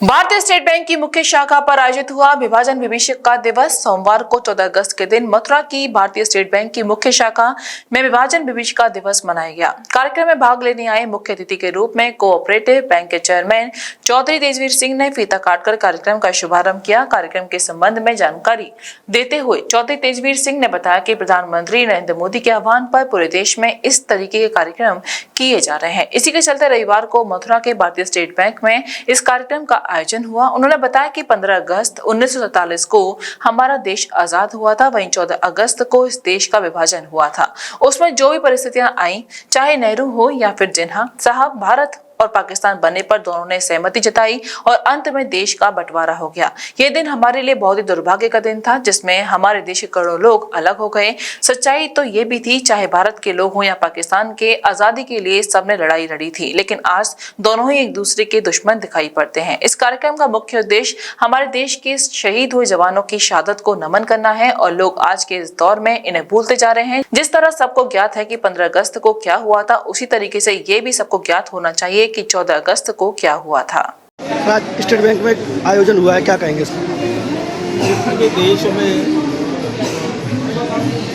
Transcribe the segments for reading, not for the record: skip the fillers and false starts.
भारतीय state bank की मुख्य शाखा पर आयोजित हुआ विभाजन विभीषिका दिवस। सोमवार को 14 अगस्त के दिन मथुरा की भारतीय स्टेट बैंक की मुख्य शाखा में विभाजन विभीषिका दिवस मनाया गया। कार्यक्रम में भाग लेने आए मुख्य अतिथि के रूप में कोऑपरेटिव बैंक के चेयरमैन चौधरी तेजवीर सिंह ने फीता काटकर कार्यक्रम का शुभारंभ किया। कार्यक्रम के संबंध में जानकारी देते हुए चौधरी तेजवीर सिंह ने बताया कि प्रधानमंत्री नरेंद्र मोदी के आह्वान पर पूरे देश में इस तरीके के कार्यक्रम किए जा रहे हैं। इसी के चलते रविवार को मथुरा के भारतीय स्टेट बैंक में इस कार्यक्रम का आयोजन हुआ। उन्होंने बताया कि 15 अगस्त 1947 को हमारा देश आजाद हुआ था, वहीं 14 अगस्त को इस देश का विभाजन हुआ था। उसमें जो भी परिस्थितियां आई, चाहे नेहरू हो या फिर जिन्ना साहब, भारत और पाकिस्तान बनने पर दोनों ने सहमति जताई और अंत में देश का बंटवारा हो गया। ये दिन हमारे लिए बहुत ही दुर्भाग्य का दिन था, जिसमें हमारे देश के करोड़ों लोग अलग हो गए। सच्चाई तो ये भी थी, चाहे भारत के लोग हों या पाकिस्तान के, आजादी के लिए सबने लड़ाई लड़ी थी, लेकिन आज दोनों ही एक दूसरे के दुश्मन दिखाई पड़ते हैं। इस कार्यक्रम का मुख्य उद्देश्य हमारे देश के शहीद हुए जवानों की शहादत को नमन करना है और लोग आज के इस दौर में इन्हें भूलते जा रहे हैं। जिस तरह सबको ज्ञात है कि 15 अगस्त को क्या हुआ था, उसी तरीके से ये भी सबको ज्ञात होना चाहिए कि 14 अगस्त को क्या हुआ था। आज स्टेट बैंक में आयोजन हुआ है, क्या कहेंगे इसमें? पूरे देश में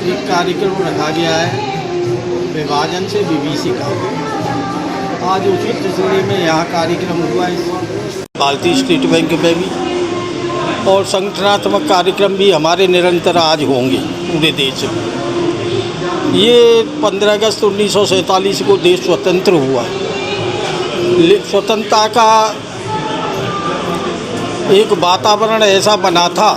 एक कार्यक्रम रखा गया है विभाजन से विभीषिका। आज उसी सिलसिले में यहाँ कार्यक्रम हुआ है भारतीय स्टेट बैंक में भी, और संगठनात्मक कार्यक्रम भी हमारे निरंतर आज होंगे पूरे देश में। ये 15 अगस्त 1947 को देश स्वतंत्र हुआ है। स्वतंत्रता का एक वातावरण ऐसा बना था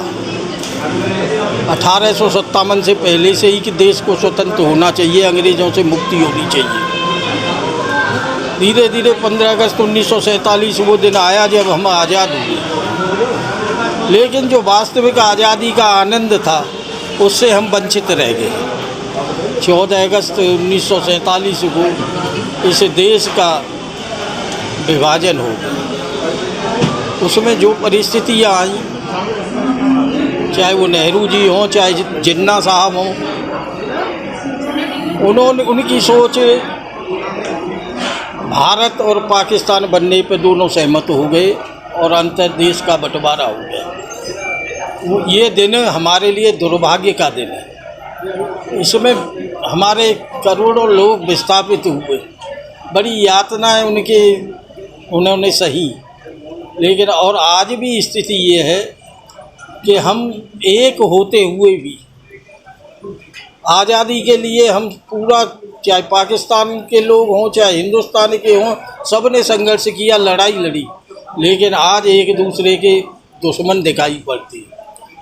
1857 से पहले से ही कि देश को स्वतंत्र होना चाहिए, अंग्रेज़ों से मुक्ति होनी चाहिए। धीरे धीरे 15 अगस्त 1947 वो दिन आया जब हम आज़ाद हुए, लेकिन जो वास्तविक आज़ादी का आनंद था उससे हम वंचित रह गए। 14 अगस्त 1947 को इस देश का विभाजन हो गया। उसमें जो परिस्थितियाँ आई, चाहे वो नेहरू जी हों, चाहे जिन्ना साहब हों, उनकी सोच भारत और पाकिस्तान बनने पर दोनों सहमत हो गए और अंतर देश का बंटवारा हो गया। ये दिन हमारे लिए दुर्भाग्य का दिन है। इसमें हमारे करोड़ों लोग विस्थापित हुए, बड़ी यातनाएं उन्होंने सही, लेकिन और आज भी स्थिति ये है कि हम एक होते हुए भी आज़ादी के लिए हम पूरा, चाहे पाकिस्तान के लोग हों चाहे हिंदुस्तान के हों, सब ने संघर्ष किया, लड़ाई लड़ी, लेकिन आज एक दूसरे के दुश्मन दिखाई पड़ती।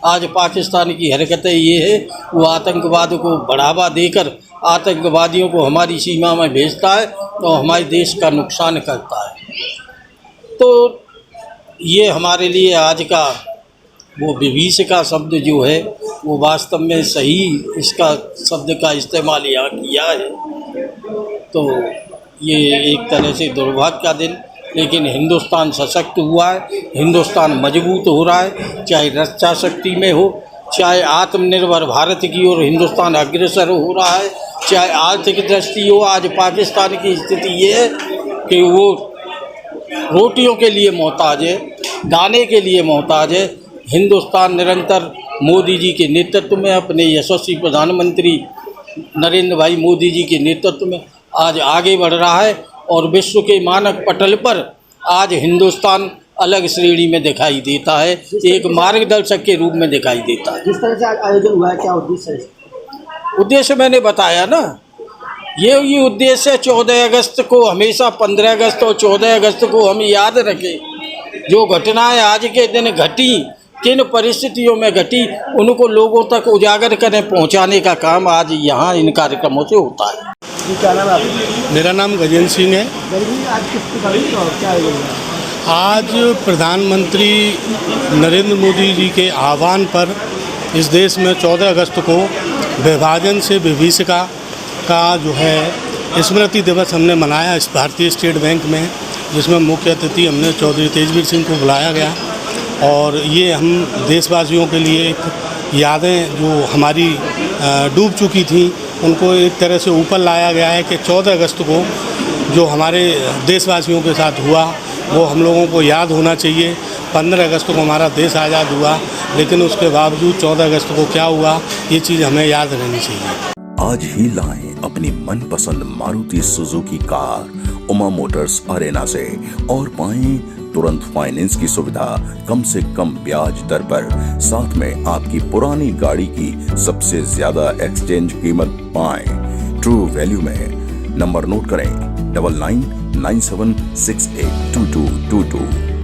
आज पाकिस्तान की हरकतें ये है, वो आतंकवाद को बढ़ावा देकर आतंकवादियों को हमारी सीमा में भेजता है तो हमारे देश का नुकसान करता है। तो ये हमारे लिए आज का वो विभीषिका शब्द जो है वो वास्तव में सही इसका शब्द का इस्तेमाल यहाँ किया है। तो ये एक तरह से दुर्भाग्य का दिन, लेकिन हिंदुस्तान सशक्त हुआ है, हिंदुस्तान मजबूत हो रहा है, चाहे रक्षा शक्ति में हो, चाहे आत्मनिर्भर भारत की ओर हिंदुस्तान अग्रसर हो रहा है, चाहे आर्थिक दृष्टि हो। आज पाकिस्तान की स्थिति ये है कि वो रोटियों के लिए मोहताज है, दाने के लिए मोहताज है। हिंदुस्तान निरंतर मोदी जी के नेतृत्व में, अपने यशस्वी प्रधानमंत्री नरेंद्र भाई मोदी जी के नेतृत्व में आज आगे बढ़ रहा है और विश्व के मानक पटल पर आज हिंदुस्तान अलग श्रेणी में दिखाई देता है, एक मार्गदर्शक के रूप में दिखाई देता है। जिस तरह से आज आयोजन हुआ है, क्या उद्देश्य है? उद्देश्य मैंने बताया ना, ये उद्देश्य 14 अगस्त को, हमेशा 15 अगस्त और 14 अगस्त को हम याद रखें। जो घटनाएं आज के दिन घटी, किन परिस्थितियों में घटी, उनको लोगों तक उजागर करें, पहुंचाने का काम आज यहाँ इन कार्यक्रमों से होता है। क्या नाम है आपका? मेरा नाम गजेंद्र सिंह है। आज क्या आयोजन हुआ? आज प्रधानमंत्री नरेंद्र मोदी जी के आह्वान पर इस देश में 14 अगस्त को विभाजन से विभीषिका का जो है स्मृति दिवस हमने मनाया इस भारतीय स्टेट बैंक में, जिसमें मुख्य अतिथि हमने चौधरी तेजवीर सिंह को बुलाया गया। और ये हम देशवासियों के लिए एक यादें जो हमारी डूब चुकी थी, उनको एक तरह से ऊपर लाया गया है कि 14 अगस्त को जो हमारे देशवासियों के साथ हुआ वो हम लोगों को याद होना चाहिए। 15 अगस्त को हमारा देश आज़ाद हुआ, लेकिन उसके बावजूद 14 अगस्त को क्या हुआ, ये चीज़ हमें याद रहनी चाहिए। आज ही लाएं अपनी मनपसंद Maruti Suzuki car Uma Motors Arena से और पाएं तुरंत फाइनेंस की सुविधा कम से कम ब्याज दर पर। साथ में आपकी पुरानी गाड़ी की सबसे ज्यादा एक्सचेंज कीमत पाएं ट्रू वैल्यू में। नंबर नोट करें 9997682222।